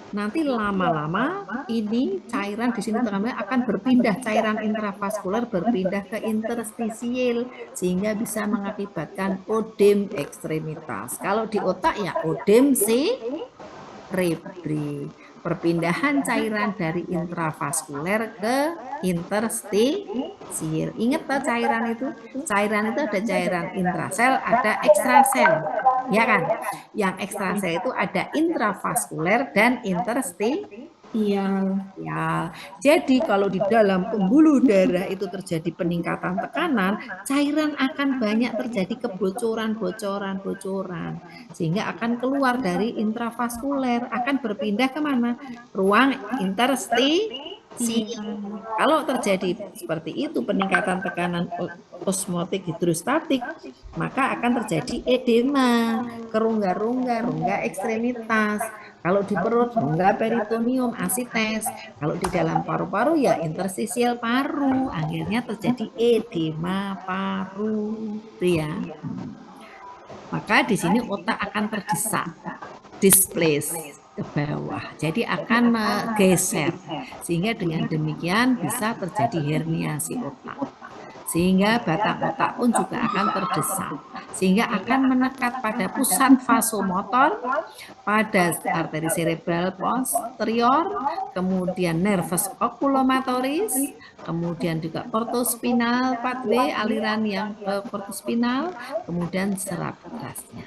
nanti lama-lama ini cairan di sini tengah akan berpindah, cairan intravaskuler berpindah ke interstisial sehingga bisa mengakibatkan odem ekstremitas. Kalau di otak ya odem cerebri. Perpindahan cairan dari intravaskuler ke interstisial. Ingat tak cairan itu? Cairan itu ada cairan intrasel, ada ekstrasel. Ya kan? Yang ekstrasel itu ada intravaskuler dan interstisial. Ya, jadi kalau di dalam pembuluh darah itu terjadi peningkatan tekanan, cairan akan banyak terjadi kebocoran, sehingga akan keluar dari intravaskuler, akan berpindah kemana? Ruang interstisial. Kalau terjadi seperti itu peningkatan tekanan osmotik hidrostatik, maka akan terjadi edema, rongga ekstremitas. Kalau di perut rongga peritoneum asites, kalau di dalam paru-paru ya interstisial paru, akhirnya terjadi edema paru, itu ya. Maka di sini otak akan terdesak, displace ke bawah, jadi akan menggeser, sehingga dengan demikian bisa terjadi herniasi otak. Sehingga batang otak pun juga akan terdesak, sehingga akan menekat pada pusat vasomotor, pada arteri cerebral posterior, kemudian nervus oculomotoris, kemudian juga portospinal pathway, aliran yang ke portospinal, kemudian serabutasnya.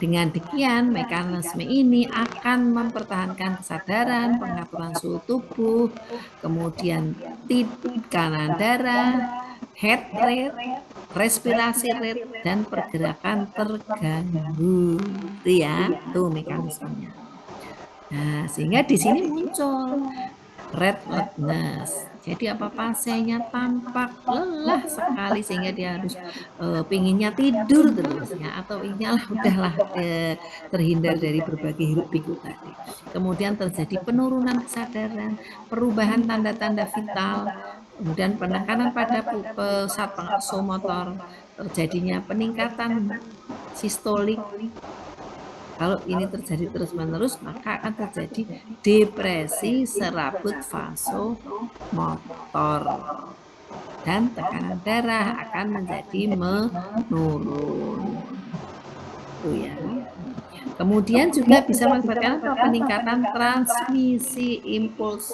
Dengan demikian, mekanisme ini akan mempertahankan kesadaran, pengaturan suhu tubuh, kemudian tekanan darah, heart rate, respirasi rate, dan pergerakan terganggu. Itu ya, itu mekanismenya. Nah, sehingga di sini muncul restlessness. Jadi apa pasiennya tampak lelah sekali sehingga dia harus pinginnya tidur terus ya, atau inyalah udahlah terhindar dari berbagai hiruk pikuk tadi. Kemudian terjadi penurunan kesadaran, perubahan tanda-tanda vital, kemudian penekanan pada pusat vasomotor, terjadinya peningkatan sistolik. Kalau ini terjadi terus-menerus, maka akan terjadi depresi serabut vasomotor. Dan tekanan darah akan menjadi menurun. Itu ya. Kemudian juga bisa mengakibatkan peningkatan transmisi impuls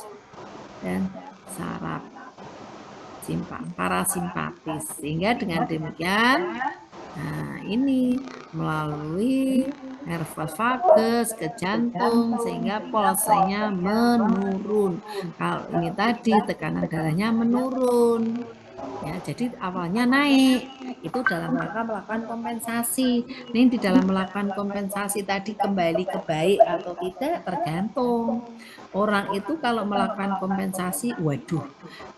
dan saraf parasimpatis. Sehingga dengan demikian, nah ini melalui nervus vagus ke jantung sehingga pulsanya menurun. Kalau ini tadi tekanan darahnya menurun. Ya, jadi awalnya naik, itu dalam rangka melakukan kompensasi. Ini di dalam melakukan kompensasi tadi kembali ke baik atau tidak tergantung. Orang itu kalau melakukan kompensasi, waduh,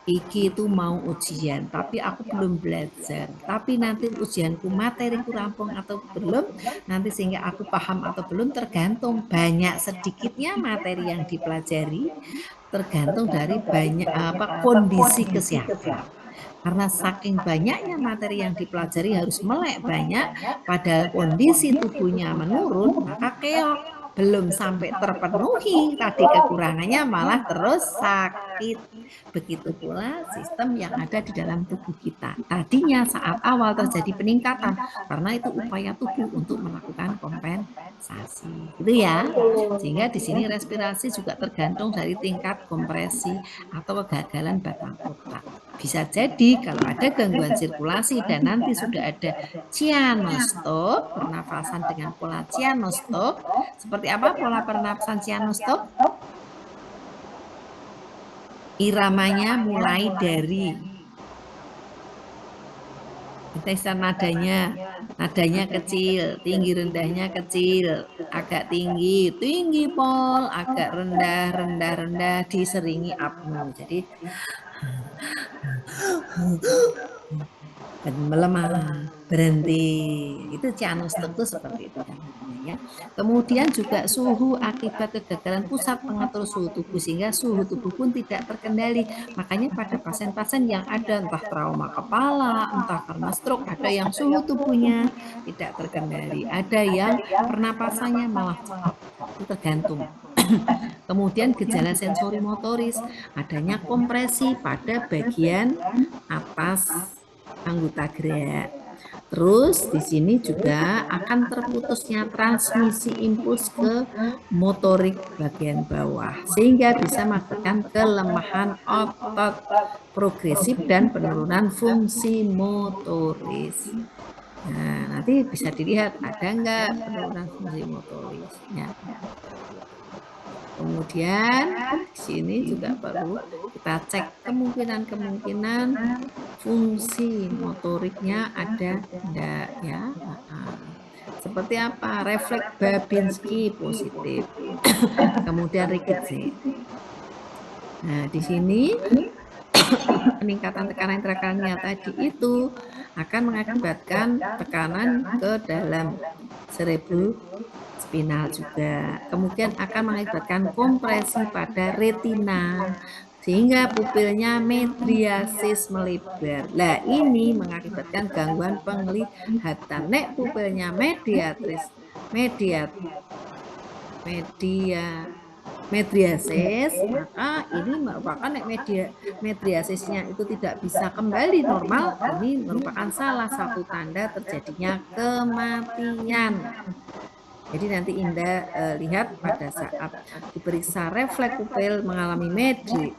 iki itu mau ujian, tapi aku belum belajar. Tapi nanti ujianku materiku rampung atau belum, nanti sehingga aku paham atau belum tergantung banyak sedikitnya materi yang dipelajari, tergantung dari banyak kondisi kesehatan. Karena saking banyaknya materi yang dipelajari harus melek banyak, padahal kondisi tubuhnya menurun, maka keok belum sampai terpenuhi, tadi kekurangannya malah terus sakit. Begitu pula sistem yang ada di dalam tubuh kita. Tadinya saat awal terjadi peningkatan, karena itu upaya tubuh untuk melakukan kompensasi. Gitu ya. Sehingga di sini respirasi juga tergantung dari tingkat kompresi atau kegagalan batang otak. Bisa jadi kalau ada gangguan sirkulasi dan nanti sudah ada cyanostoc, pernafasan dengan pola cyanostoc. Seperti apa pola pernafasan cyanostoc? Iramanya mulai dari intensitas nadanya kecil, tinggi rendahnya kecil, agak tinggi, tinggi pol, agak rendah, rendah, rendah, diseringi apnu. Jadi melemah, berhenti. Itu cyanostoc itu seperti itu gambarnya ya. Kemudian juga suhu akibat kegagalan pusat pengatur suhu tubuh sehingga suhu tubuh pun tidak terkendali. Makanya pada pasien-pasien yang ada entah trauma kepala, entah karena stroke, ada yang suhu tubuhnya tidak terkendali, ada yang pernapasannya malah cepat. Itu tergantung. Kemudian gejala sensori motoris, adanya kompresi pada bagian atas anggota gerak. Terus di sini juga akan terputusnya transmisi impuls ke motorik bagian bawah sehingga bisa mengakibatkan kelemahan otot progresif dan penurunan fungsi motoris. Nah, nanti bisa dilihat ada enggak penurunan fungsi motorisnya. Kemudian di sini juga perlu kita cek kemungkinan fungsi motoriknya ada enggak ya. Seperti apa? Refleks Babinski positif. Kemudian rickettsial. Nah, di sini peningkatan tekanan intrakranial tadi itu akan mengakibatkan tekanan ke dalam cerebrospinal juga. Kemudian akan mengakibatkan kompresi pada retina sehingga pupilnya medriasis melebar. Nah, ini mengakibatkan gangguan penglihatan. Nek pupilnya medriasis, maka ini merupakan medriasisnya itu tidak bisa kembali normal. Ini merupakan salah satu tanda terjadinya kematian. Jadi nanti Indah lihat pada saat diperiksa refleks pupil mengalami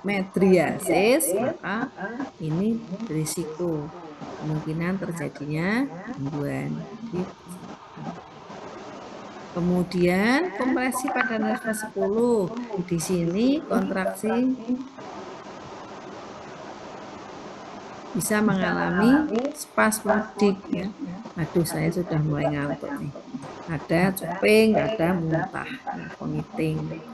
medriasis, maka ini berisiko kemungkinan terjadinya gangguan. Kemudian kompresi pada nervus 10. Di sini kontraksi bisa mengalami spasmodik ya. Aduh, saya sudah mulai ngantuk nih. Ada cuping, ada muntah, vomiting.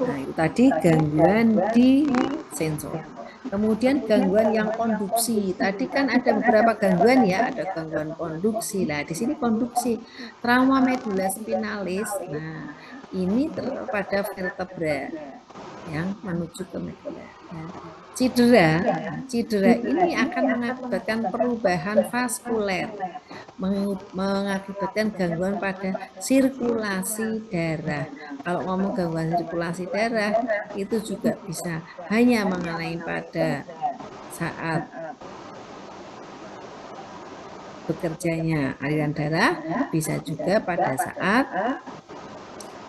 Nah, itu tadi gangguan di sensor. Kemudian gangguan yang konduksi. Tadi kan ada beberapa gangguan ya, ada gangguan konduksi. Nah, di sini konduksi trauma medula spinalis. Nah, ini pada vertebra yang menuju ke medula. Ya. Cedera ini akan mengakibatkan perubahan vaskuler, mengakibatkan gangguan pada sirkulasi darah. Kalau ngomong gangguan sirkulasi darah itu juga bisa hanya mengenai pada saat bekerjanya aliran darah, bisa juga pada saat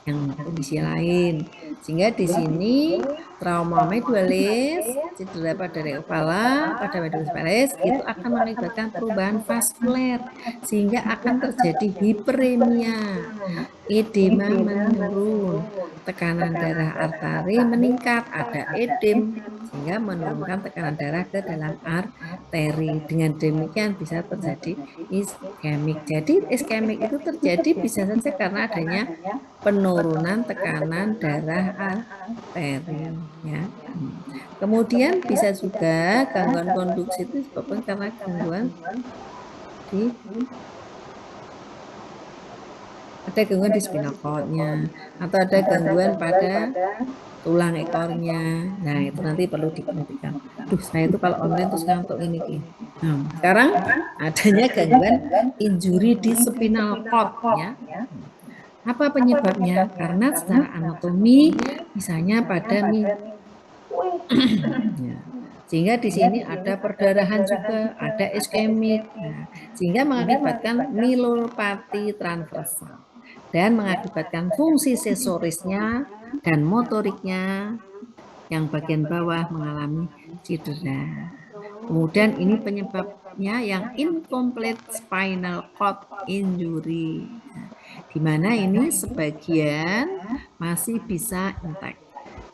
yang kondisi lain. Sehingga di sini trauma medualis, cedera pada kepala, pada medualis spinalis itu akan mengakibatkan perubahan vaskuler sehingga akan terjadi hiperemia, edema menurun, tekanan darah arteri meningkat, ada edem sehingga menurunkan tekanan darah ke dalam arteri. Dengan demikian bisa terjadi iskemik. Jadi iskemik itu terjadi bisa saja karena adanya penurunan tekanan darah arteri ya. Kemudian bisa juga gangguan konduksi itu disebabkan karena gangguan di spinal cord-nya atau ada gangguan pada tulang ekornya. Nah, itu nanti perlu diperhatikan. Duh, saya itu kalau online terus ngantuk ini. Nah, sekarang adanya gangguan injury di spinal cord ya. Apa penyebabnya? Karena secara anatomi misalnya pada sehingga di sini ada perdarahan juga, ada iskemik, sehingga mengakibatkan myelopati transversal dan mengakibatkan fungsi sensorisnya dan motoriknya yang bagian bawah mengalami cedera. Kemudian ini penyebabnya yang incomplete spinal cord injury. Nah, di mana ini sebagian masih bisa intact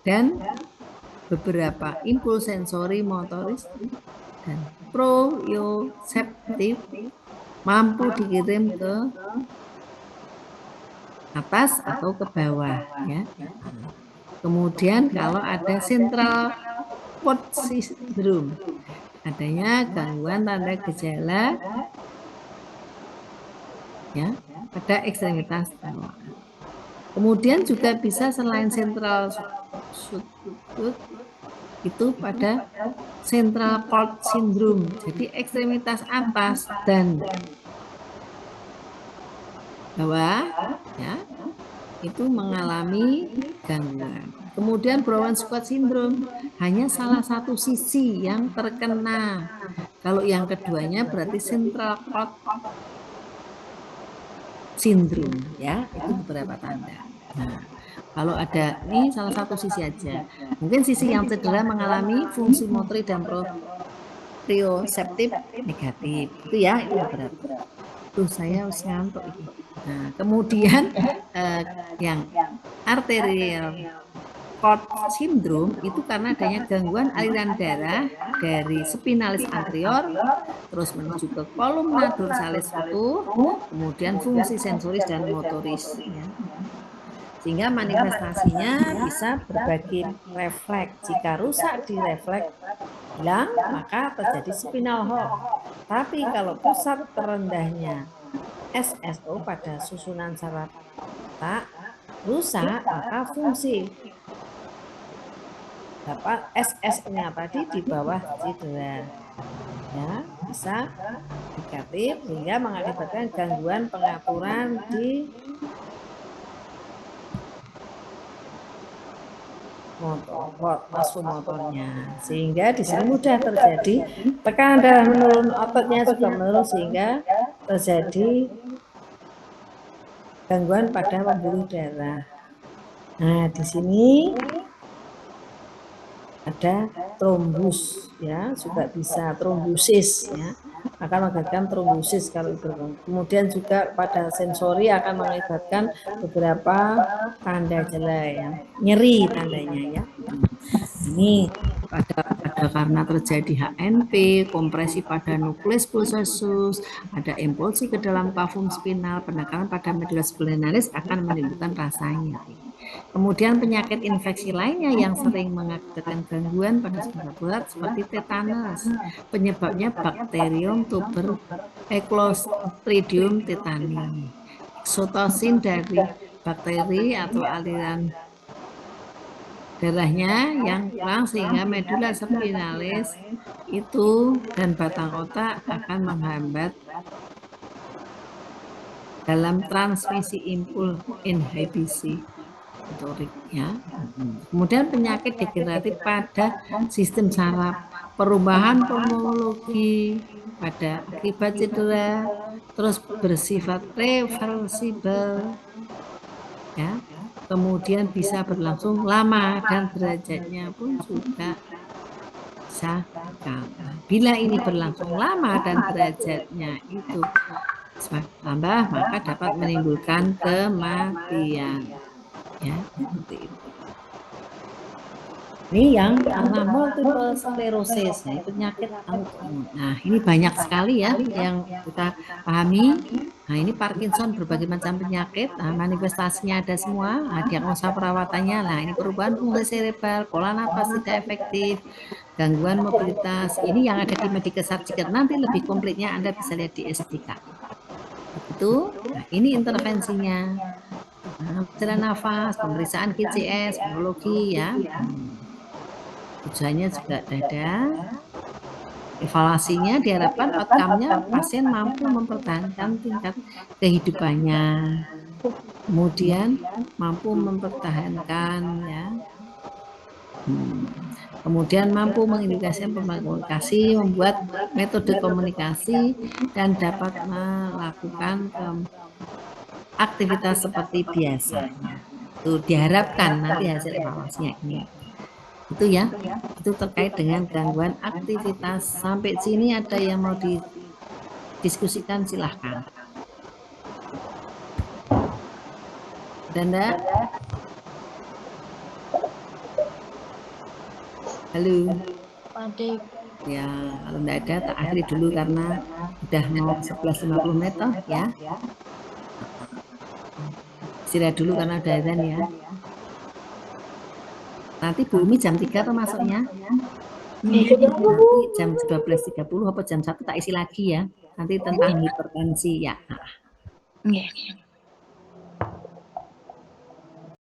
dan beberapa impuls sensori motoris dan proprioseptif mampu dikirim ke atas atau ke bawah ya. Kemudian kalau ada central cord syndrome, adanya gangguan tanda gejala ya pada ekstremitas bawah. Kemudian juga bisa selain central itu pada central cord syndrome. Jadi ekstremitas atas dan bawah ya itu mengalami gangguan. Kemudian Brown Scott syndrome hanya salah satu sisi yang terkena. Kalau yang keduanya berarti central cord syndrome ya, itu beberapa tanda. Nah, kalau ada ini salah satu sisi aja. Mungkin sisi yang cedera mengalami fungsi motorik dan proprioseptif negatif. Itu ya, itu beberapa. Tuh saya harus ngantuk ini. Nah, kemudian yang arterial cord syndrome itu karena adanya gangguan aliran darah dari spinalis anterior terus menuju ke kolumna dorsalis utuh, kemudian fungsi sensoris dan motoris ya. Sehingga manifestasinya bisa berbagai refleks. Jika rusak di refleks hilang, maka terjadi spinal hold. Tapi kalau pusat terendahnya SSO pada susunan saraf otak rusak, maka fungsi dapat SS-nya tadi di bawah cedera. Ya, bisa negatif hingga mengakibatkan gangguan pengaturan di motornya, sehingga di sini mudah terjadi tekanan darah menurun, ototnya juga menurun sehingga terjadi gangguan pada pembuluh darah. Nah, di sini ada trombus ya, juga bisa trombosis ya, akan mengakibatkan trombosis kalau itu. Kemudian juga pada sensori akan mengakibatkan beberapa tanda jela ya, nyeri tandanya ya. Ini ada karena terjadi HNP, kompresi pada nukleus pulsasus, ada impulsi ke dalam kavum spinal, penekanan pada medulla spinalis akan menimbulkan rasa nyeri. Kemudian penyakit infeksi lainnya yang sering mengakibatkan gangguan pada spinal berat seperti tetanus. Penyebabnya Bacterium tuberculosis tetani. Eksotosin dari bakteri atau aliran darahnya yang kurang sehingga medulla spinalis itu dan batang otak akan menghambat dalam transmisi impuls inhibisi motorik ya. Kemudian penyakit degeneratif pada sistem saraf, perubahan pomologi pada akibat cedera, terus bersifat reversibel ya. Kemudian bisa berlangsung lama dan derajatnya pun juga bisa kalah. Bila ini berlangsung lama dan derajatnya itu tambah, maka dapat menimbulkan kematian. Ya, seperti itu. Ini yang karena multiple sclerosis, ya, itu penyakit autoimun. Nah, ini banyak sekali ya yang kita pahami. Nah, ini Parkinson berbagai macam penyakit. Nah, manifestasinya ada semua. Nah, diagnosa perawatannya. Nah, ini perubahan fungsi cerebral, pola napas tidak efektif, gangguan mobilitas. Ini yang ada di Medicare Certificate. Nanti lebih komplitnya Anda bisa lihat di SDK. Begitu. Nah, ini intervensinya. Nah, nafas, pemeriksaan KCS, neurologi ya. Tujuannya juga ada. Evaluasinya diharapkan outcome-nya pasien mampu mempertahankan tingkat kehidupannya. Kemudian mampu mempertahankan ya. Kemudian mampu mengindikasikan komunikasi, membuat metode komunikasi dan dapat melakukan aktivitas seperti biasanya. Itu diharapkan nanti hasil evaluasinya ini. Itu ya, itu terkait dengan gangguan aktivitas. Sampai sini ada yang mau didiskusikan, silahkan. Dan enggak? Halo. Adik. Ya, kalau enggak ada tak akhiri dulu karena udah mau 11.50 menit toh ya. Istirahat dulu karena udah azan ya. Nanti Bu Umi jam 3 apa masuknya? Nanti jam 12.30 apa jam 1 tak isi lagi ya. Nanti tentang hipertensi ya. Nggih.